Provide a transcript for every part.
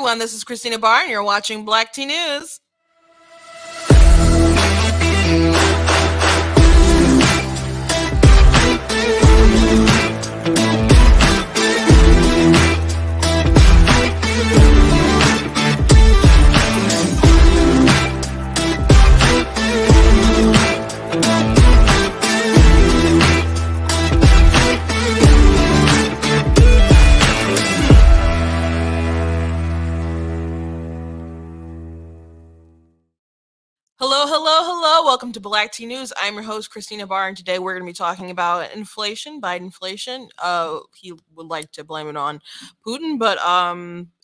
everyone. This is Christina Barr, and you're watching Black Tea News. Hello, hello, hello. Welcome to Black Tea News. I'm your host, Christina Barr, and today we're going to be talking about inflation, Biden inflation. He would like to blame it on Putin, but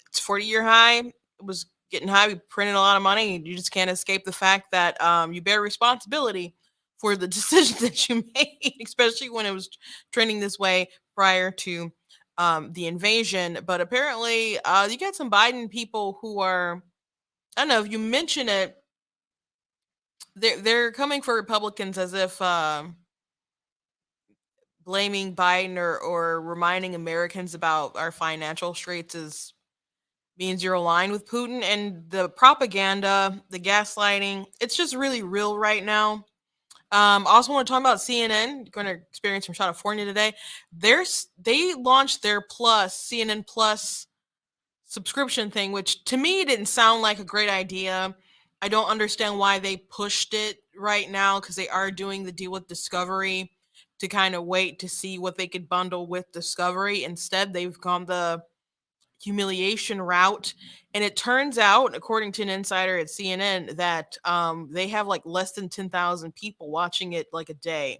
it's 40-year high. It was getting high. We printed a lot of money. You just can't escape the fact that you bear responsibility for the decisions that you made, especially when it was trending this way prior to the invasion. But apparently, you got some Biden people who are, I don't know, if you mention it, they're coming for Republicans as if blaming Biden or reminding Americans about our financial straits is means you're aligned with Putin, and the propaganda, the gaslighting. It's just really real right now. I also want to talk about CNN. Going to experience from California today. They launched their Plus CNN Plus subscription thing, which to me didn't sound like a great idea. I don't understand why they pushed it right now because they are doing the deal with Discovery to kind of wait to see what they could bundle with Discovery. Instead, they've gone the humiliation route. And it turns out, according to an insider at CNN, that they have like less than 10,000 people watching it like a day.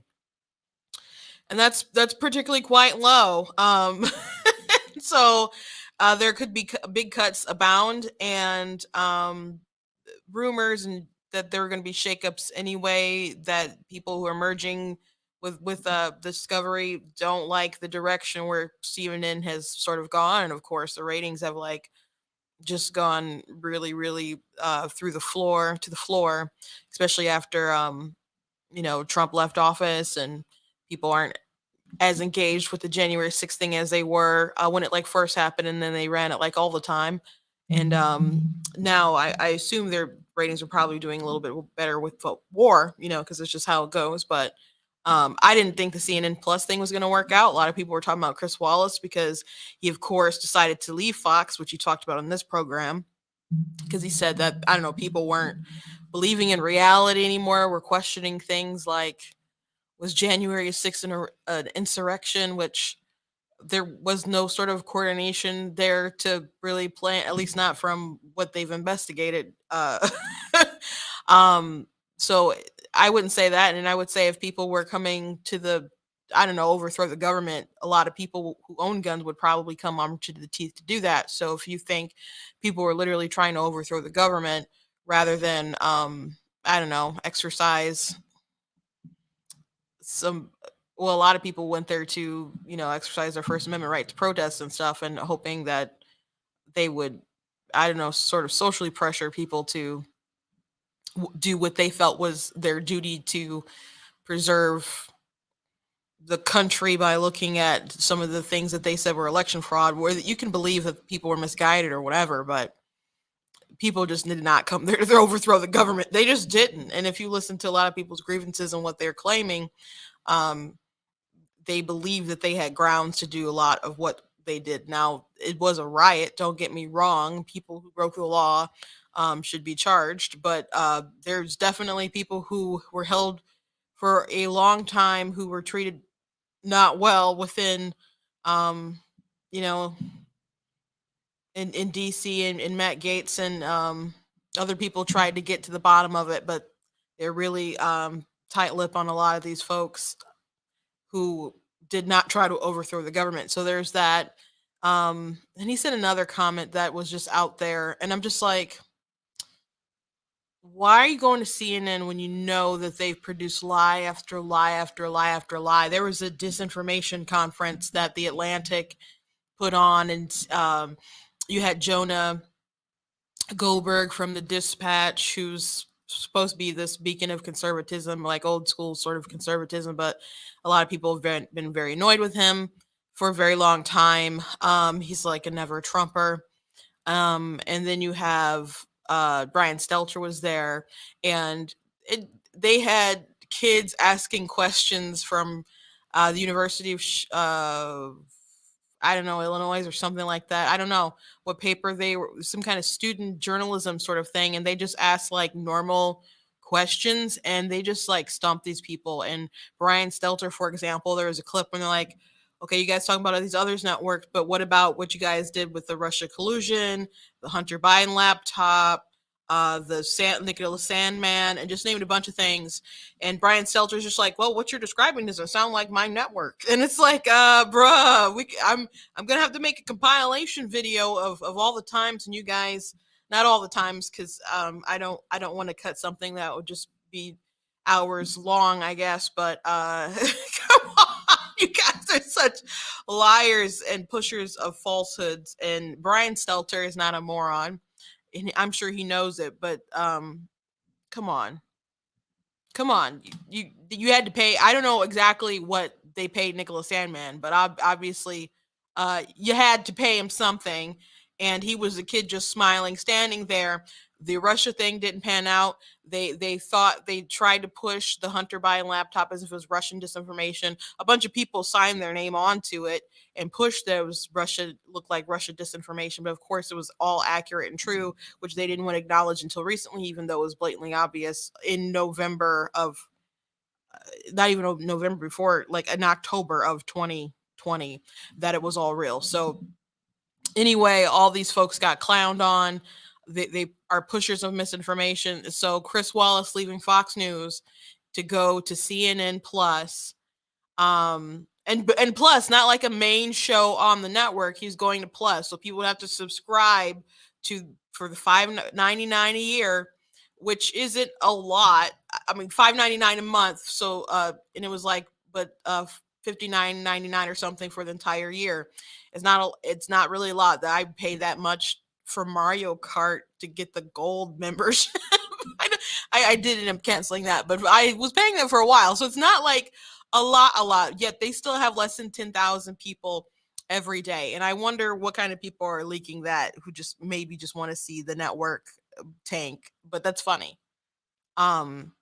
And that's particularly quite low. So there could be big cuts abound, and rumors and that there are going to be shakeups anyway. That people who are merging with Discovery don't like the direction where CNN has sort of gone, and of course the ratings have like just gone really through the floor to the floor, especially after Trump left office and people aren't as engaged with the January 6th thing as they were when it like first happened, and then they ran it like all the time. And now I assume their ratings are probably doing a little bit better with the war, because it's just how it goes. But I didn't think the CNN Plus thing was going to work out. A lot of people were talking about Chris Wallace because he, of course, decided to leave Fox, which you talked about on this program, because he said that, I don't know, people weren't believing in reality anymore. We're questioning things like, was January 6th an insurrection, which there was no sort of coordination there to really plan, at least not from what they've investigated. So I wouldn't say that. And I would say if people were coming to I don't know, overthrow the government, a lot of people who own guns would probably come armed to the teeth to do that. So if you think people were literally trying to overthrow the government rather than, I don't know, exercise some well, a lot of people went there to, exercise their First Amendment right to protest and stuff, and hoping that they would, I don't know, sort of socially pressure people to do what they felt was their duty to preserve the country by looking at some of the things that they said were election fraud, where you can believe that people were misguided or whatever, but people just did not come there to overthrow the government. They just didn't. And if you listen to a lot of people's grievances and what they're claiming, they believe that they had grounds to do a lot of what they did. Now, it was a riot. Don't get me wrong. People who broke the law should be charged. But there's definitely people who were held for a long time who were treated not well within, you know, in DC, and Matt Gaetz and other people tried to get to the bottom of it, but they're really tight lip on a lot of these folks who did not try to overthrow the government. So there's that. And he said another comment that was just out there, and I'm just like, why are you going to CNN when you know that they've produced lie after lie after lie after lie? There was a disinformation conference that the Atlantic put on, and you had Jonah Goldberg from the Dispatch, who's supposed to be this beacon of conservatism, like old school sort of conservatism, but a lot of people have been very annoyed with him for a very long time. He's like a never Trumper. And then you have Brian Stelter was there, and they had kids asking questions from the University of I don't know, Illinois or something like that. I don't know what paper they were, some kind of student journalism sort of thing. And they just asked like normal questions and they just like stumped these people. And Brian Stelter, for example, there was a clip when they're like, okay, you guys talking about all these others networks, but what about what you guys did with the Russia collusion, the Hunter Biden laptop, Nicola Sandman, and just named a bunch of things. And Brian Stelter's just like, well, what you're describing doesn't sound like my network. And it's like, bruh, I'm gonna have to make a compilation video of all the times, and you guys, not all the times, because I don't want to cut something that would just be hours long, I guess. But come on, you guys are such liars and pushers of falsehoods. And Brian Stelter is not a moron, and I'm sure he knows it. But come on, come on, you had to pay. I don't know exactly what they paid Nicholas Sandman, but obviously you had to pay him something, and he was a kid just smiling standing there. The Russia thing didn't pan out. They thought, they tried to push the Hunter Biden laptop as if it was Russian disinformation. A bunch of people signed their name onto it and pushed those Russia, looked like Russia disinformation, but of course it was all accurate and true, which they didn't want to acknowledge until recently, even though it was blatantly obvious in November of, not even November, before, like in October of 2020, that it was all real. So anyway, all these folks got clowned on. They are pushers of misinformation. So Chris Wallace leaving Fox News to go to CNN Plus, and Plus, not like a main show on the network. He's going to Plus, so people would have to subscribe to, for the $5.99 a year, which isn't a lot. I mean, $5.99 a month. So and it was like, but $59.99 or something for the entire year. It's not really a lot. That I pay that much for Mario Kart to get the gold membership. I did end up canceling that, but I was paying them for a while, so it's not like a lot. Yet they still have less than 10,000 people every day, and I wonder what kind of people are leaking that, who just maybe just want to see the network tank. But that's funny. Um,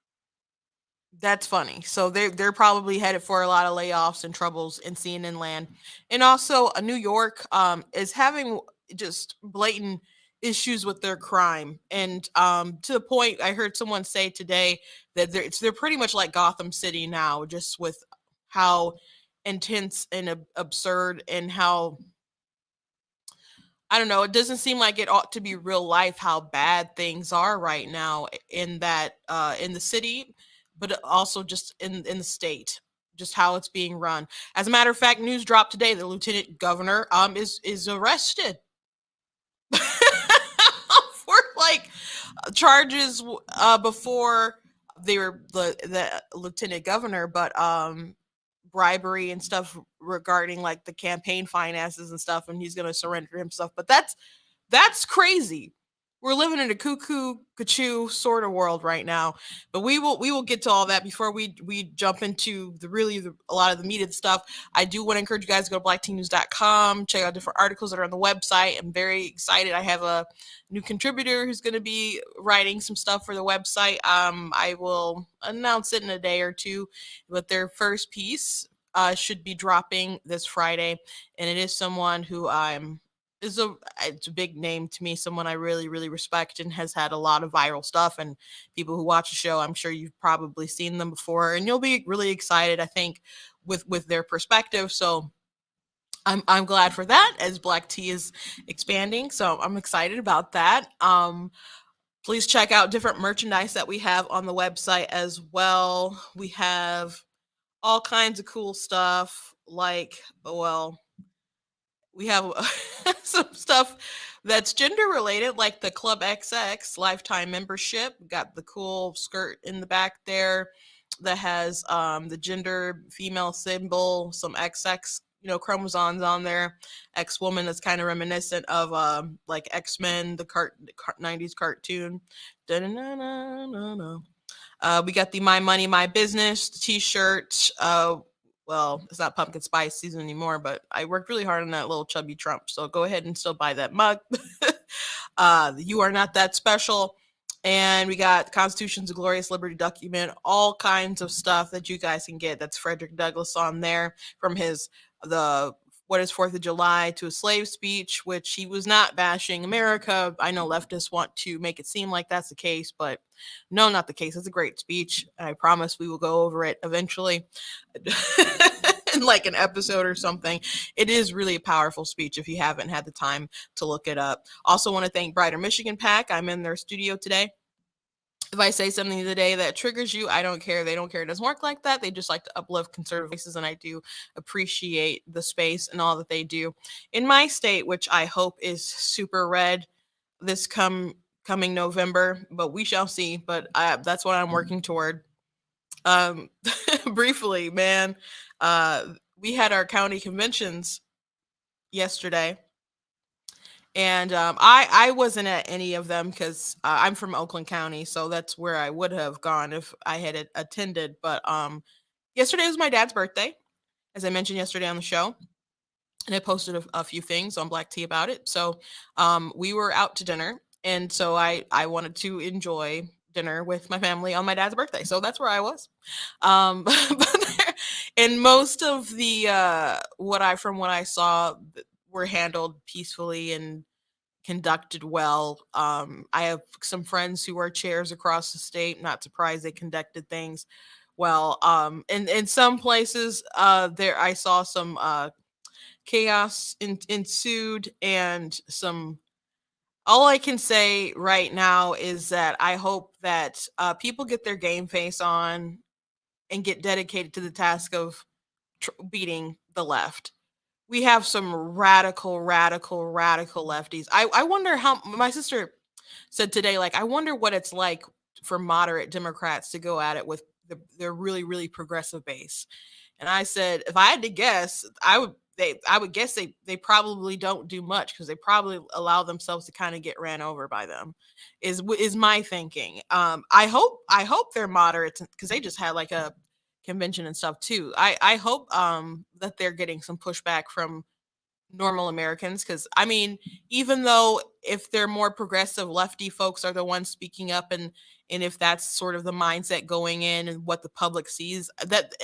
that's funny. So they're probably headed for a lot of layoffs and troubles in CNN land. And also New York is having just blatant issues with their crime. And to the point, I heard someone say today that they're pretty much like Gotham City now, just with how intense and absurd, and how, I don't know, it doesn't seem like it ought to be real life how bad things are right now in that in the city, but also just in the state, just how it's being run. As a matter of fact, news dropped today, the lieutenant governor is arrested for like charges before they were the lieutenant governor, but bribery and stuff regarding like the campaign finances and stuff, and he's going to surrender himself. But that's crazy. We're living in a cuckoo cuckoo sort of world right now. But we will get to all that before we jump into a lot of the meat of the stuff. I do want to encourage you guys to go to blacktnews.com, check out different articles that are on the website. I'm very excited. I have a new contributor who's going to be writing some stuff for the website. I will announce it in a day or two, but their first piece should be dropping this Friday, and it is someone who it's a big name to me, someone I really really respect, and has had a lot of viral stuff. And people who watch the show, I'm sure you've probably seen them before, and you'll be really excited, I think, with their perspective. So I'm glad for that, as Black Tea is expanding. So I'm excited about that. Please check out different merchandise that we have on the website as well. We have all kinds of cool stuff, like, well, we have some stuff that's gender related, like the Club XX lifetime membership. We got the cool skirt in the back there that has the gender female symbol, some XX, chromosomes on there. X woman, that's kind of reminiscent of like X-Men, the 90s cartoon. Da-na-na-na-na-na. We got the My Money My Business t-shirt. Well, it's not pumpkin spice season anymore, but I worked really hard on that little chubby Trump. So go ahead and still buy that mug. You are not that special. And we got Constitution's a Glorious Liberty document, all kinds of stuff that you guys can get. That's Frederick Douglass on there from his the what is Fourth of July to a slave speech, which he was not bashing America. I know leftists want to make it seem like that's the case, but no, not the case. It's a great speech. And I promise we will go over it eventually in like an episode or something. It is really a powerful speech if you haven't had the time to look it up. Also want to thank Brighter Michigan Pack. I'm in their studio today. If I say something today that triggers you, I don't care. They don't care. It doesn't work like that. They just like to uplift conservative voices, and I do appreciate the space and all that they do. In my state, which I hope is super red this coming November, but we shall see. But that's what I'm working toward. Um, briefly, man, uh, we had our county conventions yesterday, and I wasn't at any of them because I'm from Oakland County, so that's where I would have gone if I had attended. But yesterday was my dad's birthday, as I mentioned yesterday on the show, and I posted a few things on Black Tea about it. So we were out to dinner, and so I wanted to enjoy dinner with my family on my dad's birthday. So that's where I was. And most of the what I saw were handled peacefully and conducted well. I have some friends who are chairs across the state. Not surprised they conducted things well. In some places, there I saw some chaos ensued, and some. All I can say right now is that I hope that people get their game face on and get dedicated to the task of beating the left. We have some radical lefties. I wonder how my sister said today, like, I wonder what it's like for moderate Democrats to go at it with their really progressive base. And I said, if I had to guess, I would guess they probably don't do much because they probably allow themselves to kind of get ran over by them. Is my thinking. I hope they're moderates because they just had like a convention and stuff too. I hope that they're getting some pushback from normal Americans, because I mean, even though if they're more progressive lefty folks are the ones speaking up, and if that's sort of the mindset going in and what the public sees, that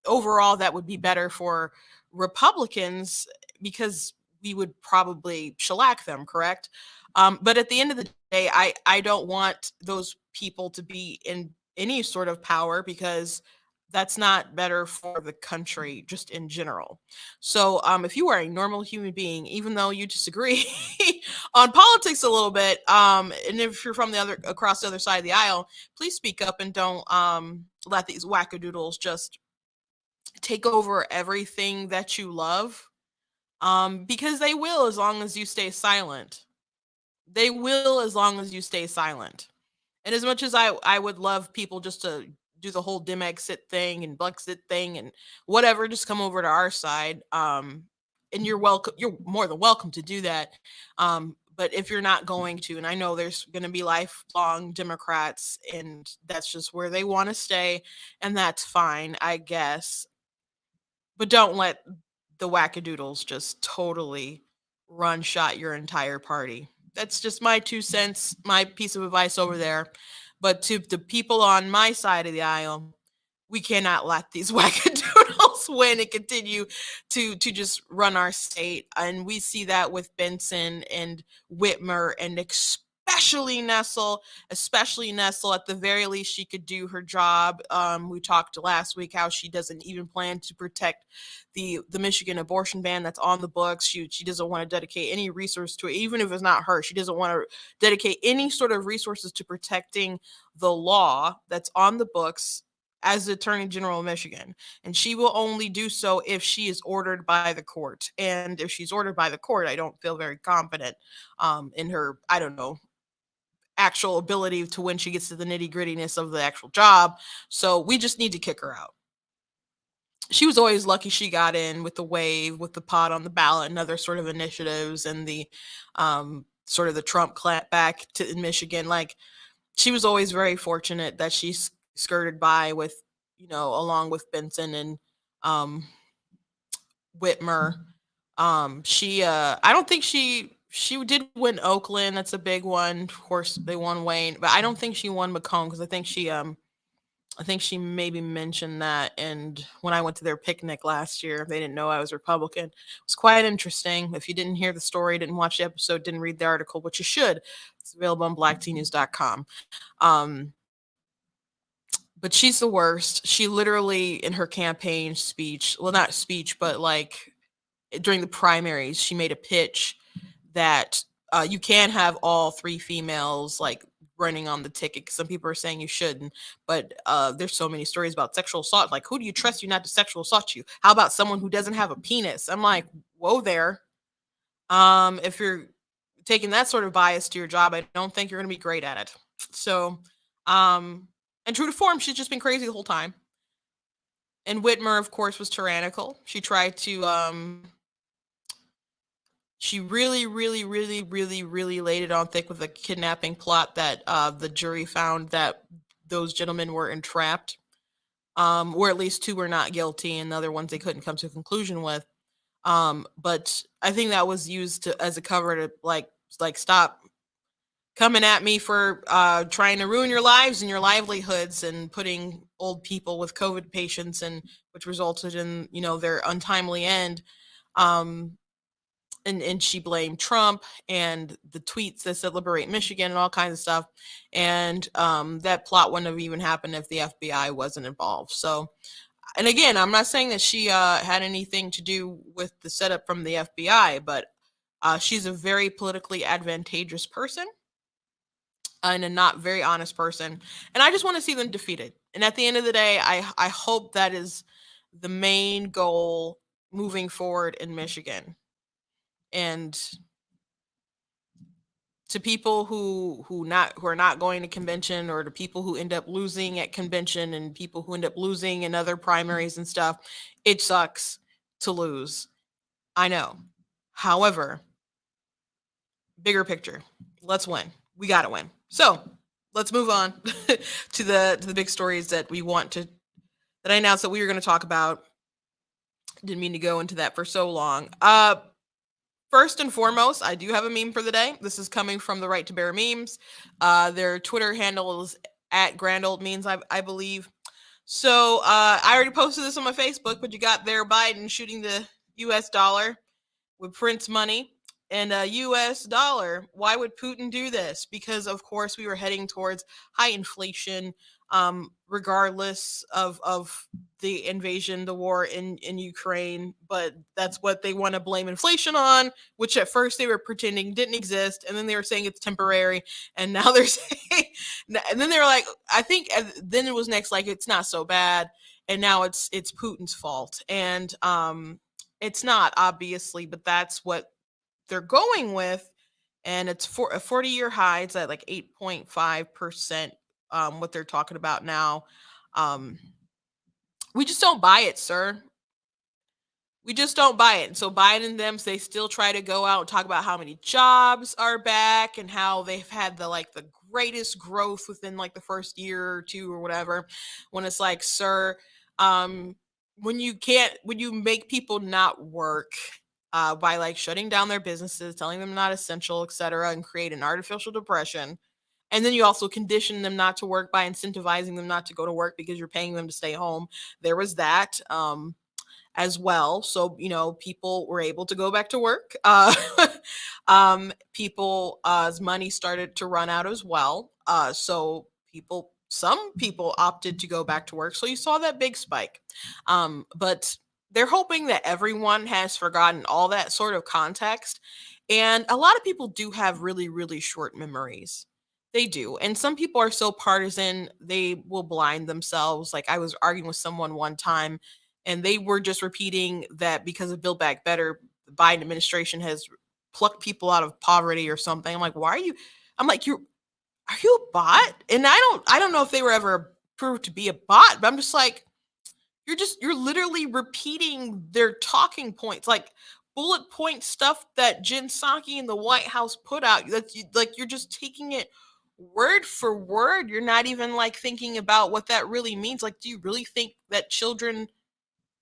overall that would be better for Republicans because we would probably shellac them, correct? But at the end of the day, I don't want those people to be in any sort of power because that's not better for the country just in general. So, if you are a normal human being, even though you disagree on politics a little bit, and if you're from the other across the other side of the aisle, please speak up and don't let these wackadoodles just take over everything that you love. Because they will as long as you stay silent. They will as long as you stay silent. And as much as I would love people just to do the whole dim exit thing and Blexit thing and whatever, just come over to our side. And you're welcome. You're more than welcome to do that. But if you're not going to, and I know there's going to be lifelong Democrats, and that's just where they want to stay, and that's fine, I guess. But don't let the wackadoodles just totally run shot your entire party. That's just my 2 cents, my piece of advice over there. But to the people on my side of the aisle, we cannot let these wackadoodles win and continue to just run our state. And we see that with Benson and Whitmer, and especially Nestle. At the very least, she could do her job. We talked last week how she doesn't even plan to protect the Michigan abortion ban that's on the books. She doesn't want to dedicate any resource to it, even if it's not her. She doesn't want to dedicate any sort of resources to protecting the law that's on the books as the Attorney General of Michigan. And she will only do so if she is ordered by the court. And if she's ordered by the court, I don't feel very confident in her, I don't know, actual ability to when she gets to the nitty grittiness of the actual job. So we just need to kick her out. She was always lucky she got in with the wave, with the pot on the ballot and other sort of initiatives, and the sort of the Trump clapback to in Michigan. Like, she was always very fortunate that she skirted by with, along with Benson and um, Whitmer. I don't think she did win Oakland. That's a big one. Of course, they won Wayne, but I don't think she won Macomb because I think she maybe mentioned that. And when I went to their picnic last year, they didn't know I was Republican. It was quite interesting. If you didn't hear the story, didn't watch the episode, didn't read the article, which you should, it's available on blacktnews.com. Um, but she's the worst. She literally, in her campaign speech, well, not speech, but like during the primaries, she made a pitch that you can have all three females like running on the ticket. 'Cause some people are saying you shouldn't, but there's so many stories about sexual assault. Like, who do you trust you not to sexual assault you? How about someone who doesn't have a penis? I'm like, whoa there. If you're taking that sort of bias to your job, I don't think you're going to be great at it. So, um, and true to form, she's just been crazy the whole time. And Whitmer, of course, was tyrannical. She tried to she really, really, really, really, really laid it on thick with a kidnapping plot that the jury found that those gentlemen were entrapped, or at least two were not guilty, and the other ones they couldn't come to a conclusion with. But I think that was used as a cover to like stop coming at me for trying to ruin your lives and your livelihoods and putting old people with COVID patients and which resulted in their untimely end. Um, and she blamed Trump and the tweets that said liberate Michigan and all kinds of stuff. And that plot wouldn't have even happened if the FBI wasn't involved. So, and again, I'm not saying that she had anything to do with the setup from the FBI, but she's a very politically advantageous person and a not very honest person. And I just want to see them defeated. And at the end of the day, I hope that is the main goal moving forward in Michigan. And to people who are not going to convention, or to people who end up losing at convention and people who end up losing in other primaries and stuff, it sucks to lose. I know. However, bigger picture, let's win. We got to win. So let's move on to the big stories that I announced that we were going to talk about. Didn't mean to go into that for so long. First and foremost, I do have a meme for the day. This is coming from the Right to Bear Memes. Their Twitter handle is at Grand Old Memes, I believe. So I already posted this on my Facebook, but you got there Biden shooting the U.S. dollar with Prince money and a U.S. dollar. Why would Putin do this? Because of course we were heading towards high inflation, regardless of the invasion, the war in Ukraine. But that's what they want to blame inflation on, which at first they were pretending didn't exist, and then they were saying it's temporary, and now they're saying, and then they were like, I think, then it was next like it's not so bad, and now it's Putin's fault, and it's not, obviously, but that's what they're going with. And it's for a 40-year high. It's at like 8.5%, what they're talking about now. Um, we just don't buy it, sir. We just don't buy it. And so Biden and them, they still try to go out and talk about how many jobs are back and how they've had the greatest growth within like the first year or two or whatever. When it's like, sir, um, when you make people not work by like shutting down their businesses, telling them not essential, etc., and create an artificial depression. And then you also condition them not to work by incentivizing them not to go to work because you're paying them to stay home. There was that. As well. So, people were able to go back to work. People's money started to run out as well. So some people opted to go back to work. So you saw that big spike. But they're hoping that everyone has forgotten all that sort of context. And a lot of people do have really, really short memories. They do. And some people are so partisan, they will blind themselves. Like I was arguing with someone one time, and they were just repeating that because of Build Back Better, the Biden administration has plucked people out of poverty or something. I'm like, why are you? I'm like, are you a bot? And I don't know if they were ever proved to be a bot, but I'm just like, you're literally repeating their talking points, like bullet point stuff that Jen Psaki and the White House put out. Like you're just taking it word for word. You're not even like thinking about what that really means. Like, do you really think that children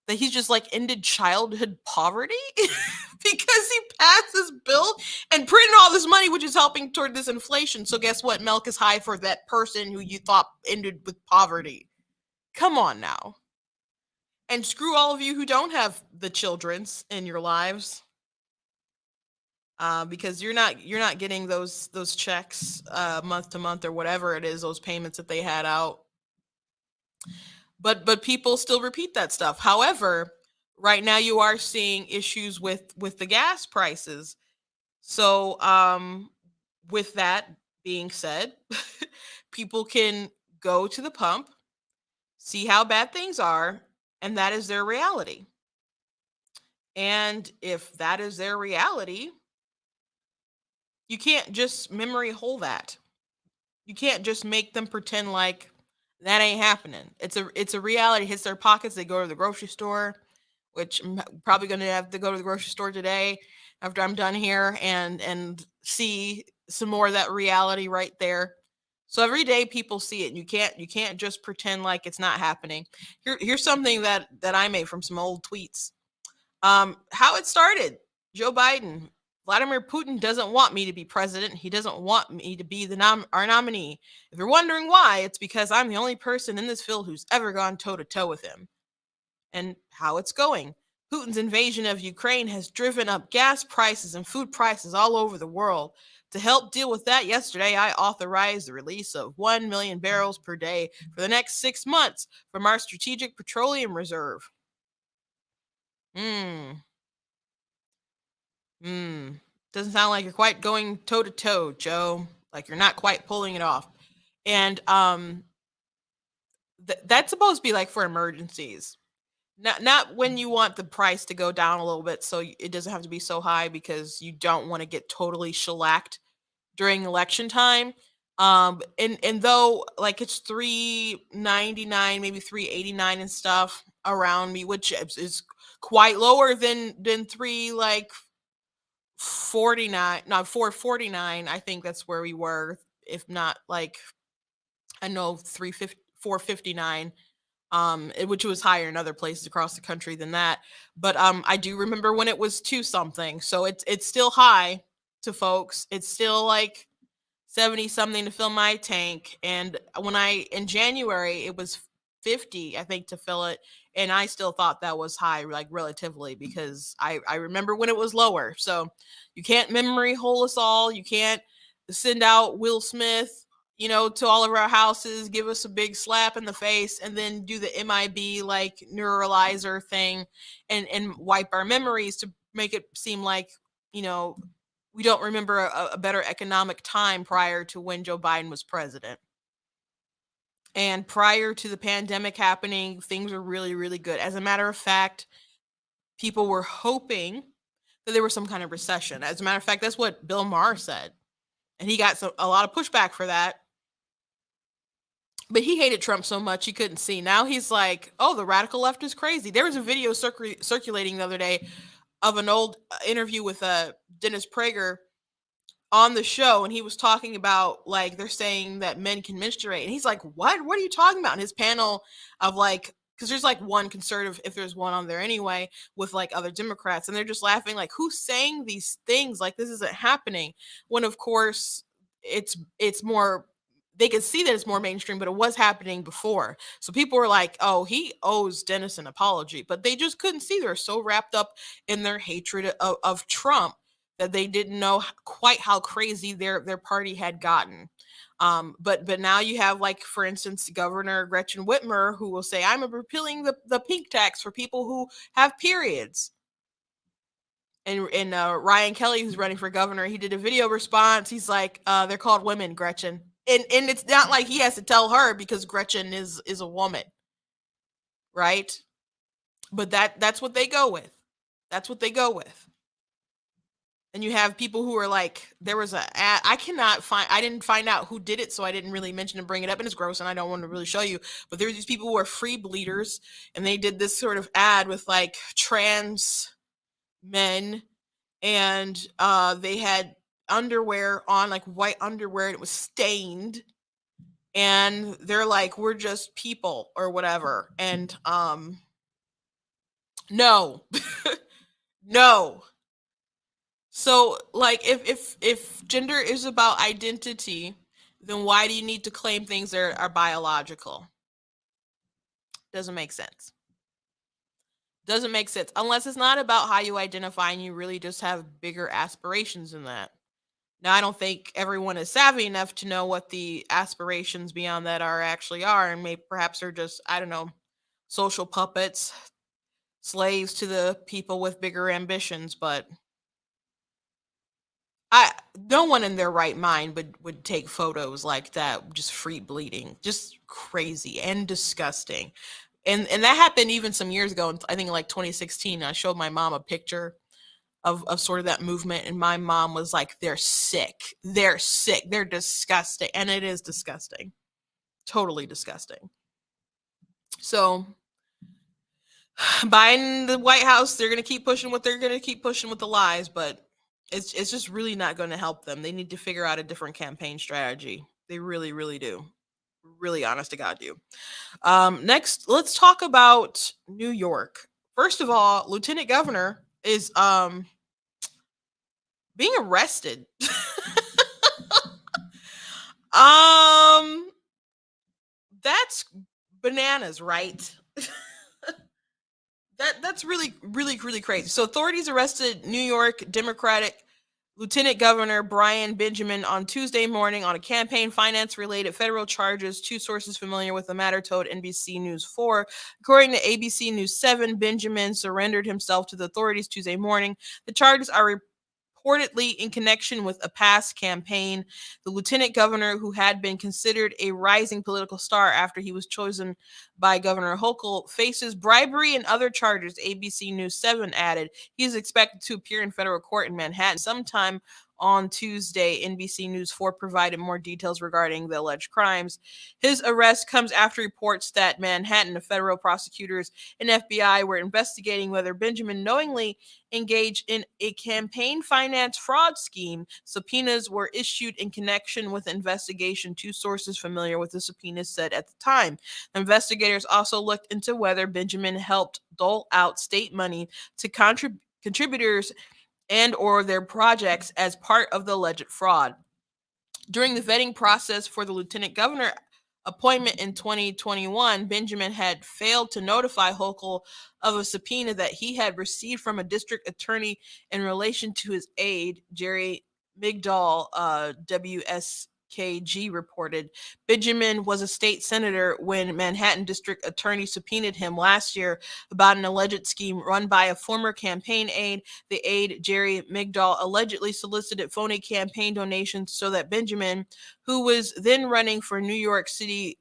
that he's just like ended childhood poverty because he passed this bill and printed all this money, which is helping toward this inflation. So guess what? Milk is high for that person who you thought ended with poverty. Come on now. And screw all of you who don't have the children's in your lives, because you're not getting those checks month to month or whatever it is, those payments that they had out. But people still repeat that stuff. However, right now you are seeing issues with the gas prices. So with that being said, people can go to the pump, see how bad things are, and that is their reality. And if that is their reality, you can't just memory hole that. You can't just make them pretend like that ain't happening. It's a reality. It hits their pockets. They go to the grocery store, which I'm probably going to have to go to the grocery store today after I'm done here and see some more of that reality right there. So every day people see it. And you can't just pretend like it's not happening. Here's something that I made from some old tweets. How it started. Joe Biden. Vladimir Putin doesn't want me to be president. He doesn't want me to be our nominee. If you're wondering why, it's because I'm the only person in this field who's ever gone toe to toe with him. And how it's going. Putin's invasion of Ukraine has driven up gas prices and food prices all over the world. To help deal with that, yesterday I authorized the release of 1 million barrels per day for the next 6 months from our strategic petroleum reserve. Hmm. Hmm. Doesn't sound like you're quite going toe to toe, Joe. Like you're not quite pulling it off. And that's supposed to be like for emergencies. Not when you want the price to go down a little bit so it doesn't have to be so high because you don't want to get totally shellacked during election time. And though like it's 3.99, maybe 3.89 and stuff around me, which is quite lower than 3 49, not 449. I think that's where we were, if not like I know 350 459, which was higher in other places across the country than that. But I do remember when it was two something, so it's still high to folks. It's still like 70 something to fill my tank. And when I in January it was 50, I think, to fill it. And I still thought that was high, like relatively, because I remember when it was lower. So you can't memory hole us all. You can't send out Will Smith, to all of our houses, give us a big slap in the face, and then do the MIB like neuralizer thing and wipe our memories to make it seem like, you know, we don't remember a better economic time prior to when Joe Biden was president. And prior to the pandemic happening, things were really, really good. As a matter of fact, people were hoping that there was some kind of recession. As a matter of fact, that's what Bill Maher said. And he got a lot of pushback for that. But he hated Trump so much he couldn't see. Now he's like, oh, the radical left is crazy. There was a video circulating the other day of an old interview with Dennis Prager on the show, and he was talking about like they're saying that men can menstruate, and he's like, what are you talking about? And his panel of like, because there's like one conservative, if there's one on there anyway, with like other Democrats, and they're just laughing like, who's saying these things? Like this isn't happening. When of course it's more, they could see that it's more mainstream, but it was happening before. So people were like, oh, he owes Dennis an apology, but they just couldn't see. They're so wrapped up in their hatred of Trump that they didn't know quite how crazy their party had gotten. But now you have, like, for instance, Governor Gretchen Whitmer, who will say, I'm repealing the pink tax for people who have periods. And Ryan Kelly, who's running for governor, he did a video response. He's like, they're called women, Gretchen. And it's not like he has to tell her because Gretchen is a woman, right? But that's what they go with. That's what they go with. And you have people who are like, there was a ad, I didn't find out who did it, so I didn't really mention and bring it up, and it's gross and I don't want to really show you. But there were these people who are free bleeders, and they did this sort of ad with like trans men, and they had underwear on, like white underwear, and it was stained. And they're like, we're just people or whatever. And No. No. So, like, if gender is about identity, then why do you need to claim things that are biological? Doesn't make sense. Doesn't make sense unless it's not about how you identify and you really just have bigger aspirations than that. Now, I don't think everyone is savvy enough to know what the aspirations beyond that are actually are, and maybe perhaps they're just, I don't know, social puppets, slaves to the people with bigger ambitions. But I, no one in their right mind would take photos like that, just free bleeding, just crazy and disgusting. And that happened even some years ago. I think in like 2016, I showed my mom a picture of sort of that movement, and my mom was like, they're sick, they're sick, they're disgusting. And it is disgusting, totally disgusting. So Biden, the White House, they're going to keep pushing what they're going to keep pushing with the lies, but it's just really not going to help them. They need to figure out a different campaign strategy. They really, really do. Really honest to God do. Next, let's talk about New York. First of all, Lieutenant Governor is being arrested. um that's bananas, right? That's really, really, really crazy. So authorities arrested New York Democratic Lieutenant Governor Brian Benjamin on Tuesday morning on a campaign finance related federal charges. Two sources familiar with the matter told NBC News 4. According to ABC News 7, Benjamin surrendered himself to the authorities Tuesday morning. The charges are reportedly in connection with a past campaign. The lieutenant governor, who had been considered a rising political star after he was chosen by Governor Hochul, faces bribery and other charges, ABC News 7 added. He is expected to appear in federal court in Manhattan sometime on Tuesday. NBC News 4 provided more details regarding the alleged crimes. His arrest comes after reports that Manhattan federal prosecutors and FBI were investigating whether Benjamin knowingly engaged in a campaign finance fraud scheme. Subpoenas were issued in connection with the investigation, two sources familiar with the subpoenas said at the time. Investigators also looked into whether Benjamin helped dole out state money to contributors and or their projects as part of the alleged fraud. During the vetting process for the lieutenant governor appointment in 2021, Benjamin had failed to notify Hochul of a subpoena that he had received from a district attorney in relation to his aide, Jerry Migdal. WSKG reported. Benjamin was a state senator when Manhattan District Attorney subpoenaed him last year about an alleged scheme run by a former campaign aide. The aide, Jerry Migdal, allegedly solicited phony campaign donations so that Benjamin, who was then running for New York City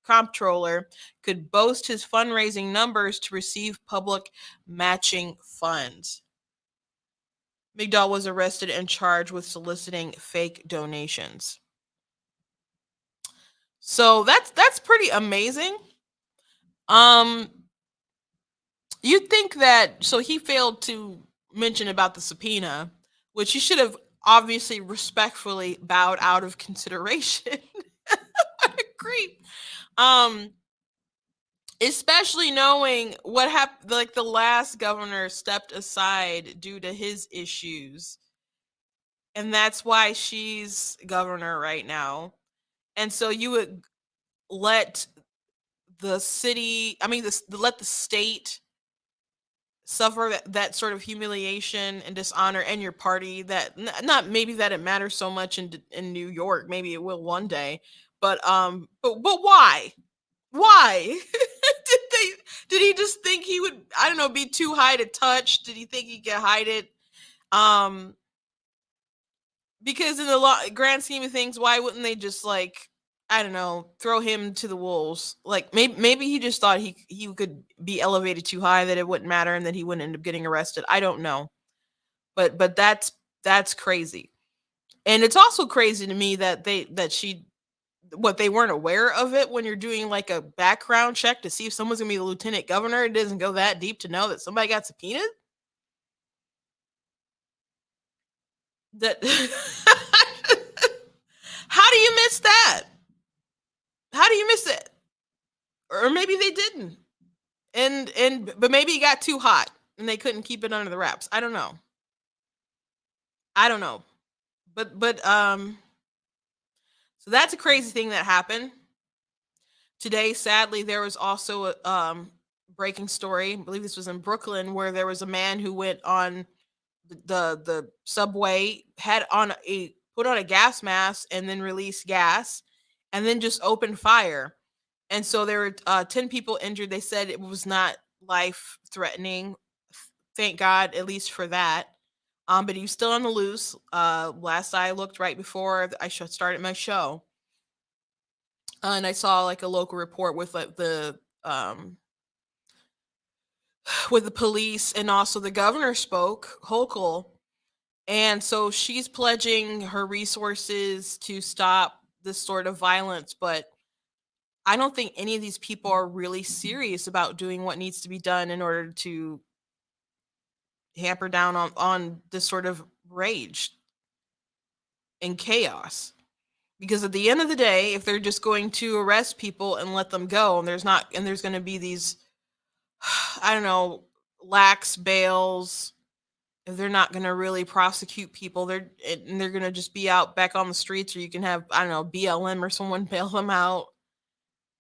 comptroller, could boast his fundraising numbers to receive public matching funds. Migdal was arrested and charged with soliciting fake donations. So that's pretty amazing. Um, you'd think that, so he failed to mention about the subpoena, which he should have obviously respectfully bowed out of consideration. What a creep. Um, especially knowing what happened, like the last governor stepped aside due to his issues, and that's why she's governor right now. And so you would let the city, I mean, let the state suffer that sort of humiliation and dishonor, and your party that not maybe that it matters so much in New York, maybe it will one day, but why did they did he just think he would, I don't know, be too high to touch? Did he think he could hide it? um because in the grand scheme of things, why wouldn't they just, like, I don't know, throw him to the wolves? Like, maybe he just thought he could be elevated too high, that it wouldn't matter and that he wouldn't end up getting arrested. I don't know, but that's crazy. And it's also crazy to me that they weren't aware of it when you're doing like a background check to see if someone's gonna be the lieutenant governor. It doesn't go that deep to know that somebody got subpoenaed. That how do you miss that? How do you miss it? Or maybe they didn't. But maybe it got too hot and they couldn't keep it under the wraps. I don't know. I don't know. But so that's a crazy thing that happened today. Sadly, there was also a breaking story. I believe this was in Brooklyn, where there was a man who went on the subway, had on a put on a gas mask and then released gas and then just opened fire. And so there were 10 people injured. They said it was not life threatening. Thank God, at least for that. But he was still on the loose. Last I looked, right before I started my show, and I saw like a local report with like the with the police, and also the governor spoke, Hochul, and so she's pledging her resources to stop this sort of violence. But I don't think any of these people are really serious about doing what needs to be done in order to hamper down on this sort of rage and chaos. Because at the end of the day, if they're just going to arrest people and let them go, and there's going to be these, I don't know, lax bails, if they're not going to really prosecute people, they're going to just be out back on the streets, or you can have, I don't know, BLM or someone bail them out.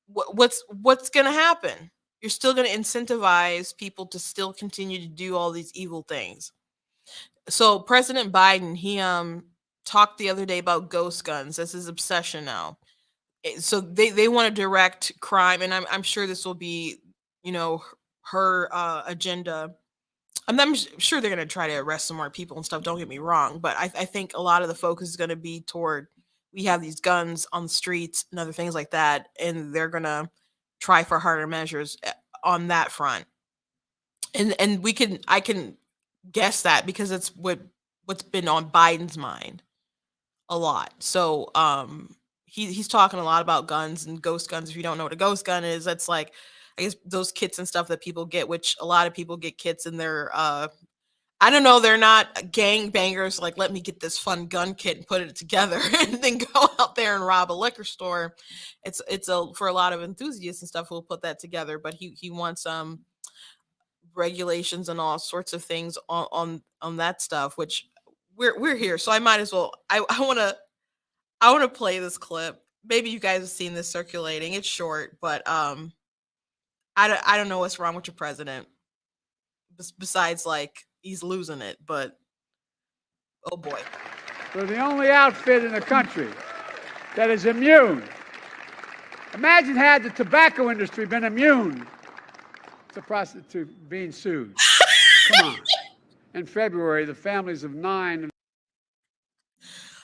What's going to happen? You're still going to incentivize people to still continue to do all these evil things. So President Biden, he talked the other day about ghost guns. That's his obsession now. So they want to direct crime, and I'm sure this will be, you know, her agenda. I'm sure they're going to try to arrest some more people and stuff. Don't get me wrong, but I think a lot of the focus is going to be toward, we have these guns on the streets and other things like that, and they're going to try for harder measures on that front. And I can guess that because it's what's been on Biden's mind a lot. So he's talking a lot about guns and ghost guns. If you don't know what a ghost gun is, that's like, I guess, those kits and stuff that people get, which a lot of people get kits and they're I don't know, they're not gang bangers like, let me get this fun gun kit and put it together and then go out there and rob a liquor store. It's a, for a lot of enthusiasts and stuff who'll put that together, but he wants regulations and all sorts of things on that stuff, which we're here, so I might as well. I want to play this clip. Maybe you guys have seen this circulating. It's short, but I don't know what's wrong with your president, besides like he's losing it. But oh boy, we're the only outfit in the country that is immune. Imagine had the tobacco industry been immune to prostitute being sued. Come on. In February, the families of 9.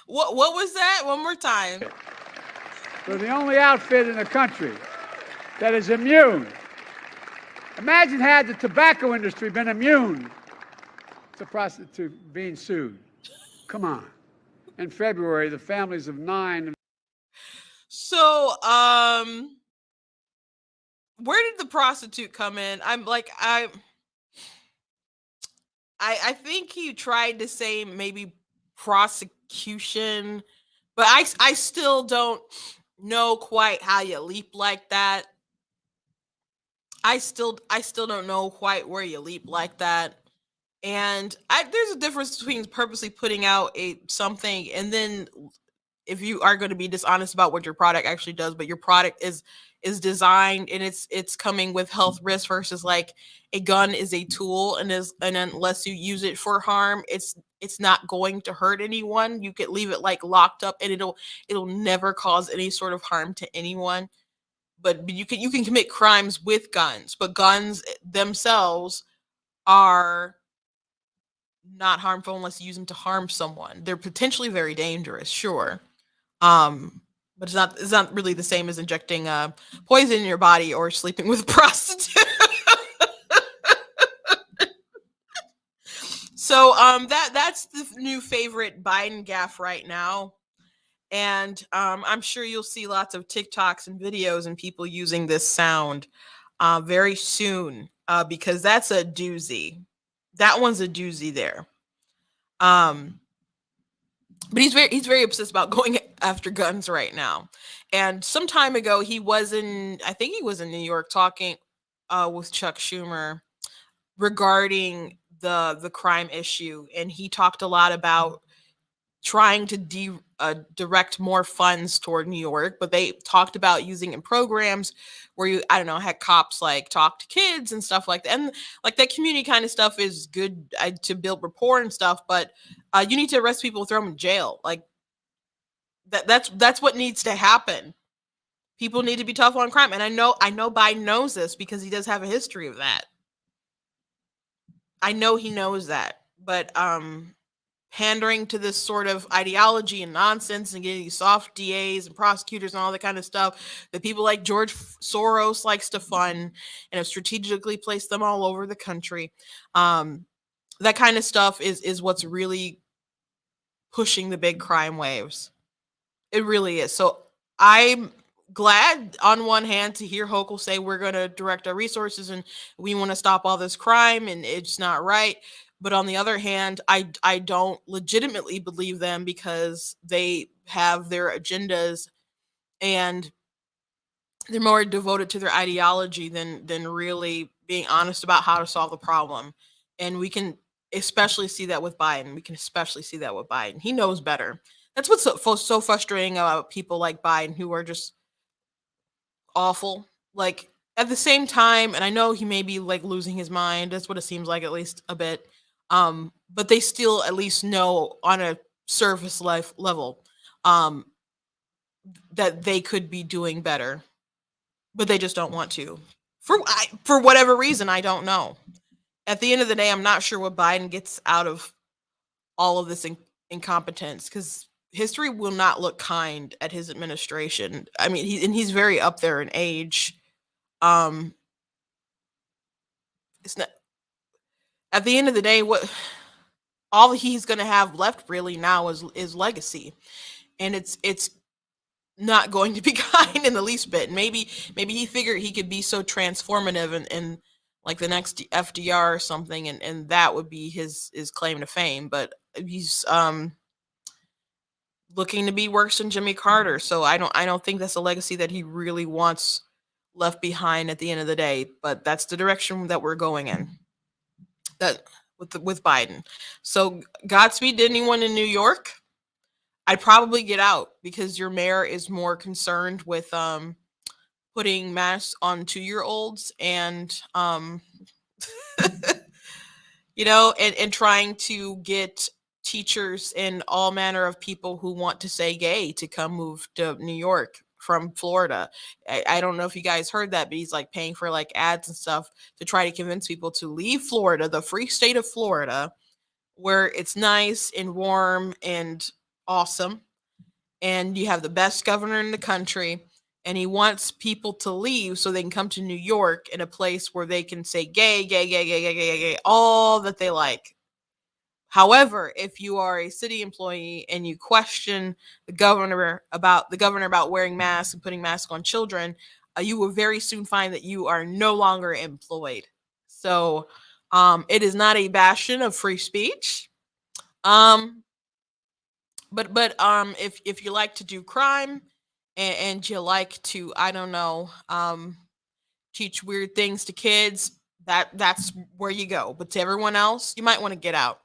What was that? One more time. We're the only outfit in the country that is immune. Imagine had the tobacco industry been immune to prostitute being sued. Come on. In February, the families of 9. So, where did the prostitute come in? I'm like, I think he tried to say maybe prosecution, but I still don't know quite how you leap like that. I still don't know quite where you leap like that. And there's a difference between purposely putting out something, and then if you are going to be dishonest about what your product actually does, but your product is designed and it's coming with health risk, versus like a gun is a tool, and unless you use it for harm, it's not going to hurt anyone. You could leave it like locked up and it'll never cause any sort of harm to anyone. But you can commit crimes with guns, but guns themselves are not harmful unless you use them to harm someone. They're potentially very dangerous, sure. But it's not really the same as injecting poison in your body or sleeping with a prostitute. So that's the new favorite Biden gaffe right now. And I'm sure you'll see lots of TikToks and videos and people using this sound very soon, because that's a doozy. That one's a doozy there. But he's very obsessed about going after guns right now. And some time ago, I think he was in New York talking with Chuck Schumer regarding the crime issue, and he talked a lot about trying to direct more funds toward New York, but they talked about using in programs where you, I don't know, had cops like talk to kids and stuff like that. And like that community kind of stuff is good to build rapport and stuff, but you need to arrest people, throw them in jail. Like that's what needs to happen. People need to be tough on crime, and I know Biden knows this because he does have a history of that. I know he knows that, but pandering to this sort of ideology and nonsense and getting these soft DAs and prosecutors and all that kind of stuff that people like George Soros likes to fund and have strategically placed them all over the country. Um, that kind of stuff is what's really pushing the big crime waves. It really is. So I'm glad on one hand to hear Hochul say we're going to direct our resources and we want to stop all this crime and it's not right. But on the other hand, I don't legitimately believe them because they have their agendas and they're more devoted to their ideology than really being honest about how to solve the problem. And we can especially see that with Biden. We can especially see that with Biden. He knows better. That's what's so frustrating about people like Biden who are just awful. Like at the same time, and I know he may be like losing his mind. That's what it seems like, at least a bit. But they still at least know on a surface life level um, that they could be doing better, but they just don't want to. For whatever reason, I don't know. At the end of the day, I'm not sure what Biden gets out of all of this incompetence because history will not look kind at his administration. I mean, he's very up there in age. Um, it's not at the end of the day what all he's going to have left really now is legacy, and it's not going to be kind in the least bit. Maybe he figured he could be so transformative and like the next FDR or something, and that would be his claim to fame. But he's looking to be worse than Jimmy Carter. So I don't think that's a legacy that he really wants left behind at the end of the day. But that's the direction that we're going in. That with Biden. So Godspeed to anyone in New York. I'd probably get out because your mayor is more concerned with putting masks on 2-year olds and and trying to get teachers and all manner of people who want to say gay to come move to New York from Florida. I don't know if you guys heard that, but he's like paying for like ads and stuff to try to convince people to leave Florida, the free state of Florida, where it's nice and warm and awesome. And you have the best governor in the country. And he wants people to leave so they can come to New York in a place where they can say gay, gay, gay, gay, gay, gay, gay, all that they like. However, if you are a city employee and you question the governor about wearing masks and putting masks on children, you will very soon find that you are no longer employed. So, it is not a bastion of free speech. Um, but if you like to do crime and you like to, I don't know, teach weird things to kids, that's where you go. But to everyone else, you might want to get out.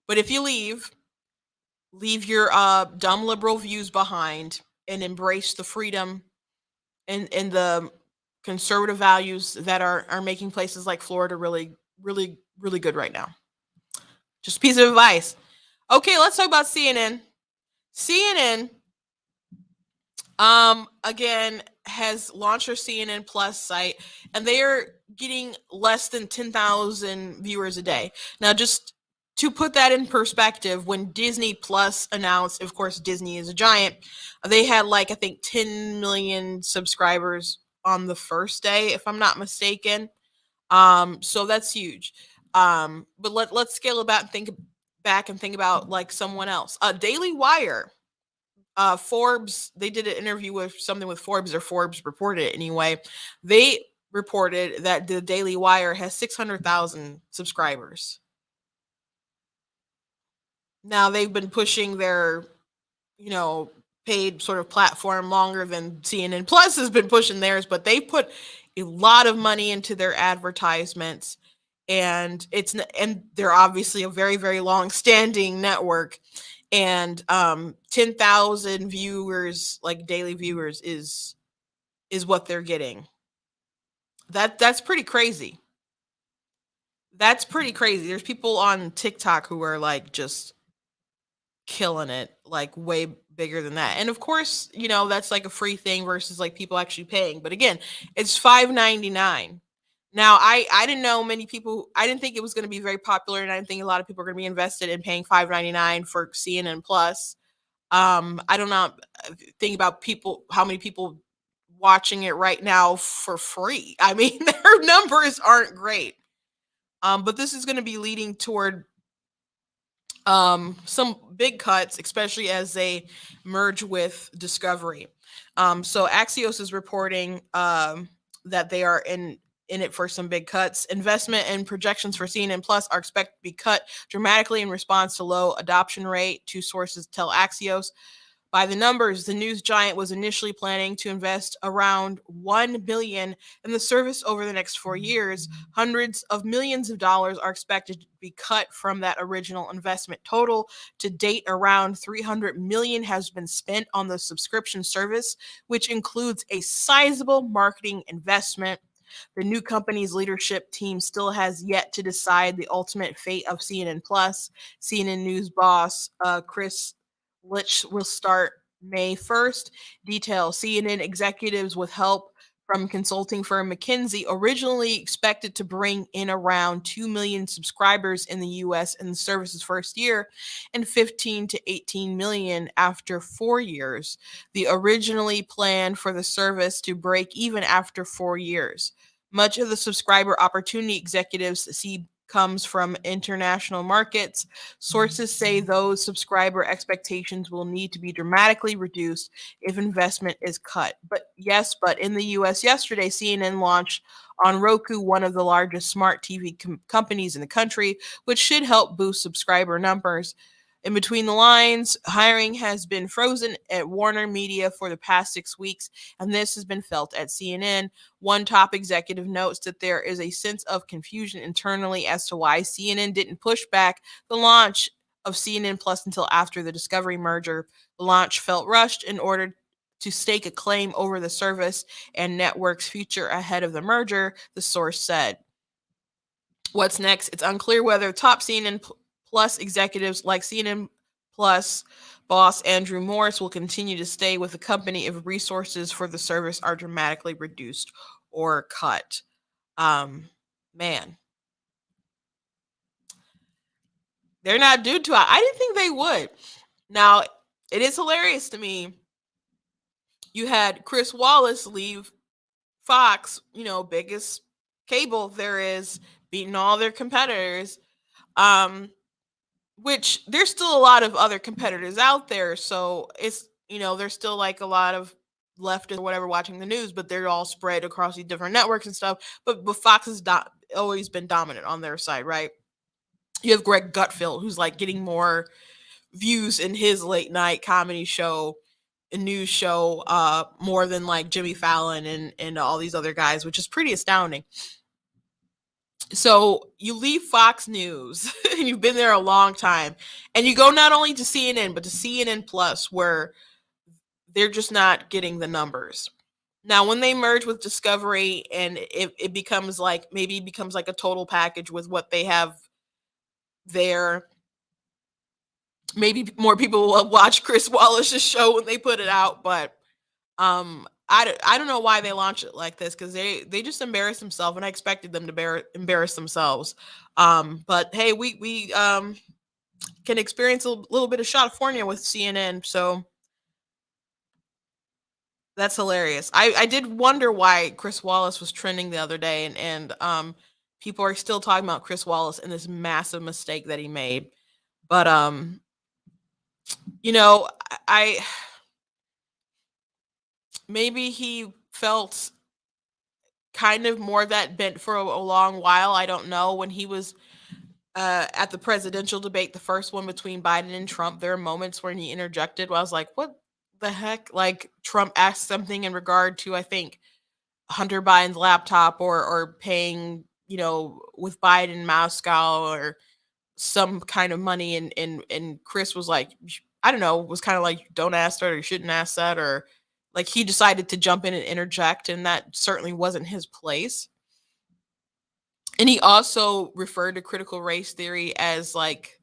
But if you leave your dumb liberal views behind and embrace the freedom and the conservative values that are making places like Florida really, really, really good right now. Just a piece of advice. Okay, let's talk about CNN. CNN again has launched their CNN Plus site, and they are getting less than 10,000 viewers a day. Now, just to put that in perspective, when Disney Plus announced, of course, Disney is a giant, they had like I think 10 million subscribers on the first day, if I'm not mistaken. So that's huge. But let's scale it back and think about like someone else. Daily Wire, Forbes, they did an interview with something with Forbes, or Forbes reported it anyway. They reported that the Daily Wire has 600,000 subscribers. Now they've been pushing their, you know, paid sort of platform longer than CNN Plus has been pushing theirs, but they put a lot of money into their advertisements, and and they're obviously a very very long standing network, and 10,000 viewers, like daily viewers, is what they're getting. That's pretty crazy. That's pretty crazy. There's people on TikTok who are like just killing it, like way bigger than that. And of course, that's like a free thing versus like people actually paying. But again, it's 5.99. Now, I didn't know many people. I didn't think it was going to be very popular, and I didn't think a lot of people are going to be invested in paying 5.99 for CNN Plus. I don't know. Think about people, how many people watching it right now for free. I mean, their numbers aren't great. But this is going to be leading toward some big cuts, especially as they merge with Discovery. So Axios is reporting that they are in it for some big cuts. Investment and projections for CNN Plus are expected to be cut dramatically in response to low adoption rate. Two sources tell Axios. By the numbers, the news giant was initially planning to invest around 1 billion in the service over the next 4 years. Hundreds of millions of dollars are expected to be cut from that original investment total. To date, around 300 million has been spent on the subscription service, which includes a sizable marketing investment. The new company's leadership team still has yet to decide the ultimate fate of CNN Plus. CNN News boss Chris which will start May 1st. Details: CNN executives with help from consulting firm McKinsey originally expected to bring in around 2 million subscribers in the US in the service's first year and 15 to 18 million after 4 years. The originally planned for the service to break even after 4 years. Much of the subscriber opportunity executives see comes from international markets. Sources say those subscriber expectations will need to be dramatically reduced if investment is cut. But in the US yesterday, CNN launched on Roku, one of the largest smart TV companies in the country, which should help boost subscriber numbers. In between the lines, hiring has been frozen at Warner Media for the past 6 weeks, and this has been felt at CNN. One top executive notes that there is a sense of confusion internally as to why CNN didn't push back the launch of CNN Plus until after the Discovery merger. The launch felt rushed in order to stake a claim over the service and network's future ahead of the merger, the source said. What's next? It's unclear whether top CNN Plus executives like CNN Plus boss Andrew Morris will continue to stay with the company if resources for the service are dramatically reduced or cut. Um, Man, they're not due to it. I didn't think they would. Now, it is hilarious to me. You had Chris Wallace leave Fox, biggest cable there is, beating all their competitors. Um, which there's still a lot of other competitors out there. So there's still like a lot of leftists or whatever watching the news, but they're all spread across these different networks and stuff. But Fox has always been dominant on their side, right? You have Greg Gutfeld, who's like getting more views in his late night comedy show, a news show, more than like Jimmy Fallon and all these other guys, which is pretty astounding. So you leave Fox News and you've been there a long time, and you go not only to CNN but to CNN Plus, where they're just not getting the numbers. Now when they merge with Discovery and it becomes like, maybe it becomes like a total package with what they have there, maybe more people will watch Chris Wallace's show when they put it out. But I don't know why they launch it like this, because they just embarrass themselves, and I expected them to embarrass themselves. But hey, we can experience a little bit of California with CNN, so that's hilarious. I did wonder why Chris Wallace was trending the other day, and people are still talking about Chris Wallace and this massive mistake that he made. But you know, I maybe he felt kind of more that bent for a long while. I don't know. When he was at the presidential debate, the first one between Biden and Trump, there are moments when he interjected where I was like, what? the heck? Like Trump asked something in regard to, I think, Hunter Biden's laptop, or paying, with Biden in Moscow, or some kind of money, and Chris was like, I don't know, was kind of like, don't ask that, or you shouldn't ask that, or like he decided to jump in and interject, and that certainly wasn't his place. And he also referred to critical race theory as like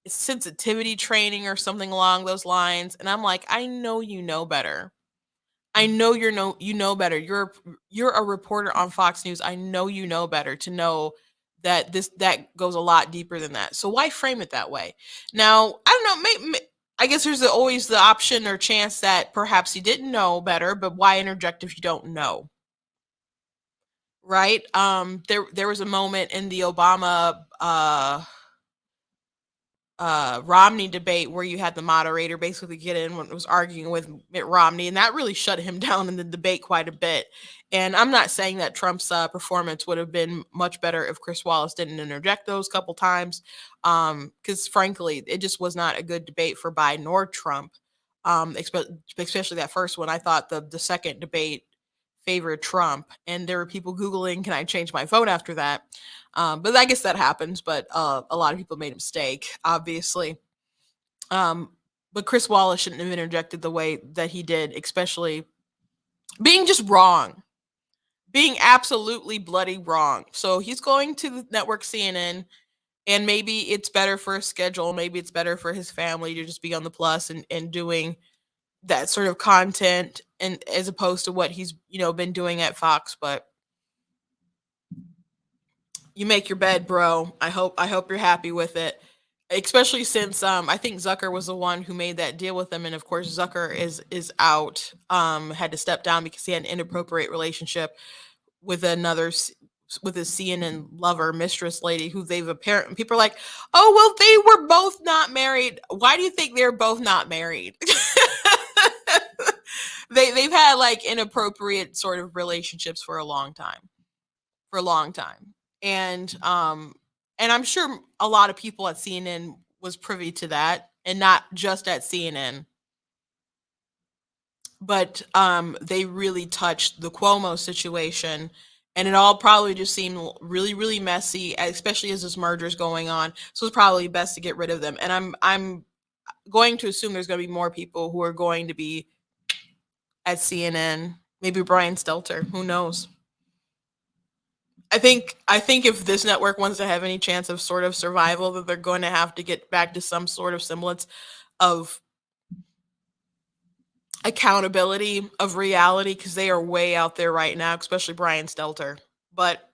sensitivity training or something along those lines. And I'm like, I know you know better. I know you know better. You're a reporter on Fox News. I know you know better to know that that goes a lot deeper than that. So why frame it that way? Now, I don't know, I guess there's always the option or chance that perhaps he didn't know better, but why interject if you don't know? Right? There was a moment in the Obama Romney debate where you had the moderator basically get in when it was arguing with Mitt Romney, and that really shut him down in the debate quite a bit. And I'm not saying that Trump's performance would have been much better if Chris Wallace didn't interject those couple times, because frankly, it just was not a good debate for Biden or Trump. Especially that first one. I thought the second debate favored Trump, and there were people Googling, "Can I change my vote?" after that. But I guess that happens. But a lot of people made a mistake, obviously. Um, but Chris Wallace shouldn't have interjected the way that he did, especially being just wrong, being absolutely bloody wrong. So he's going to the network CNN, and maybe it's better for his schedule. Maybe it's better for his family to just be on the plus, and doing that sort of content, and as opposed to what he's been doing at Fox. But you make your bed, bro. I hope you're happy with it. Especially since I think Zucker was the one who made that deal with him, and of course Zucker is out. Had to step down because he had an inappropriate relationship with with his CNN lover mistress lady, who they've apparently, people are like, oh well, they were both not married. Why do you think they're both not married? They've had like inappropriate sort of relationships for a long time, and I'm sure a lot of people at CNN was privy to that, and not just at CNN, but they really touched the Cuomo situation, and it all probably just seemed really really messy, especially as this merger is going on. So it's probably best to get rid of them, and I'm going to assume there's going to be more people who are going to be at CNN. Maybe Brian Stelter, who knows. I think if this network wants to have any chance of sort of survival, that they're going to have to get back to some sort of semblance of accountability, of reality, because they are way out there right now, especially Brian Stelter. But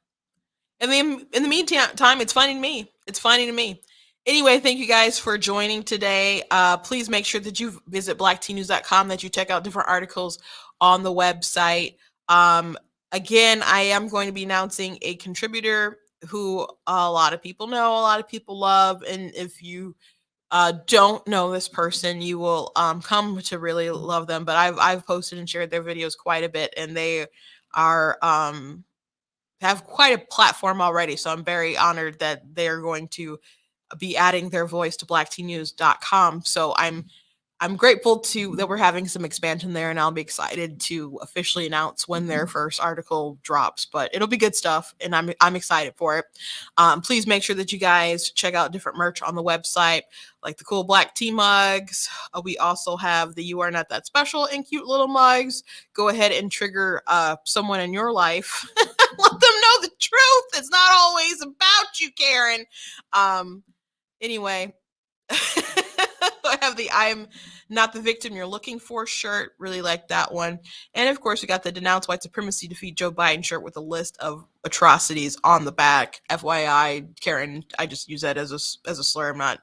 in the meantime, it's finding me. It's finding me. Anyway, thank you guys for joining today. Please make sure that you visit blacktnews.com, that you check out different articles on the website. Um, Again, I am going to be announcing a contributor who a lot of people know, a lot of people love, and if you don't know this person, you will come to really love them. But I've posted and shared their videos quite a bit, and they are have quite a platform already. So I'm very honored that they're going to be adding their voice to blacktnews.com. So I'm grateful to that we're having some expansion there, and I'll be excited to officially announce when their first article drops. But it'll be good stuff, and I'm excited for it. Please make sure that you guys check out different merch on the website, like the cool black tea mugs. We also have the "You Are Not That Special" and cute little mugs. Go ahead and trigger someone in your life. Let them know the truth. It's not always about you, Karen. Anyway. I have the "I'm Not the Victim You're Looking For" shirt. Really like that one. And of course, we got the "Denounce White Supremacy, Defeat Joe Biden" shirt with a list of atrocities on the back. FYI, Karen, I just use that as a slur. I'm not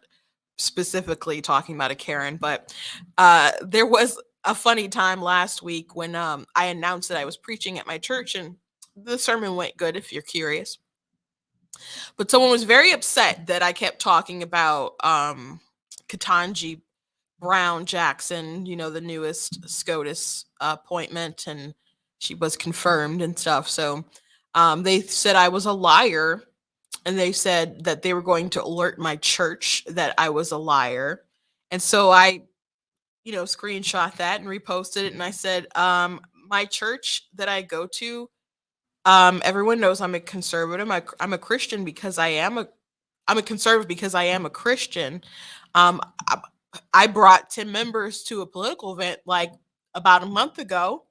specifically talking about a Karen, but there was a funny time last week when I announced that I was preaching at my church, and the sermon went good, if you're curious. But someone was very upset that I kept talking about Ketanji Brown Jackson, the newest SCOTUS appointment, and she was confirmed and stuff. So they said I was a liar, and they said that they were going to alert my church that I was a liar. And so I screenshot that and reposted it. And I said, my church that I go to, everyone knows I'm a conservative. I'm a Christian because I'm a conservative because I am a Christian. Um, I, I brought 10 members to a political event like about a month ago.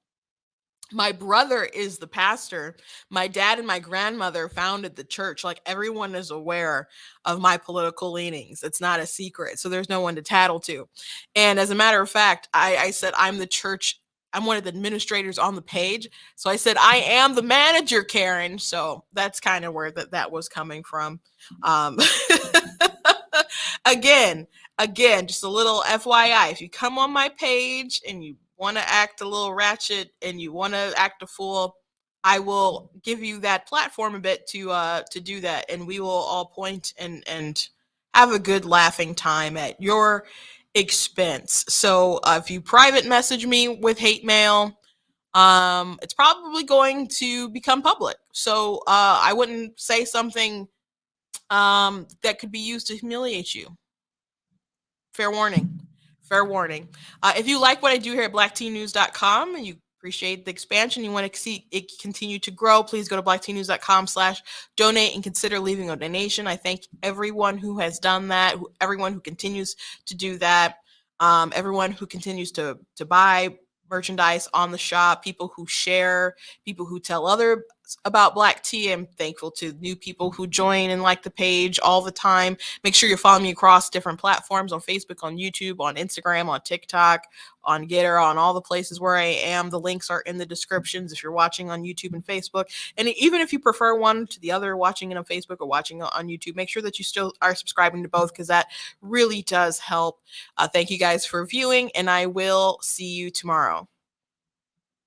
My brother is the pastor. My dad and my grandmother founded the church. Like, everyone is aware of my political leanings. It's not a secret. So there's no one to tattle to. And as a matter of fact, I said, I'm one of the administrators on the page. So I said, I am the manager, Karen. So that's kind of where that was coming from. Um, again, again, just a little FYI. If you come on my page and you want to act a little ratchet and you want to act a fool, I will give you that platform a bit to do that, and we will all point and have a good laughing time at your expense. So if you private message me with hate mail, it's probably going to become public. So I wouldn't say something that could be used to humiliate you. Fair warning. Fair warning. If you like what I do here at blacktnews.com and you appreciate the expansion, you want to see it continue to grow, please go to blacktnews.com/donate and consider leaving a donation. I thank everyone who has done that, everyone who continues to do that, everyone who continues to buy merchandise on the shop, people who share, people who tell other about black tea. I'm thankful to new people who join and like the page all the time. Make sure you're following me across different platforms, on Facebook, on YouTube, on Instagram, on TikTok, on Getter, on all the places where I am. The links are in the descriptions if you're watching on YouTube and Facebook. And even if you prefer one to the other, watching it on Facebook or watching it on YouTube, make sure that you still are subscribing to both, because that really does help. Thank you guys for viewing, and I will see you tomorrow.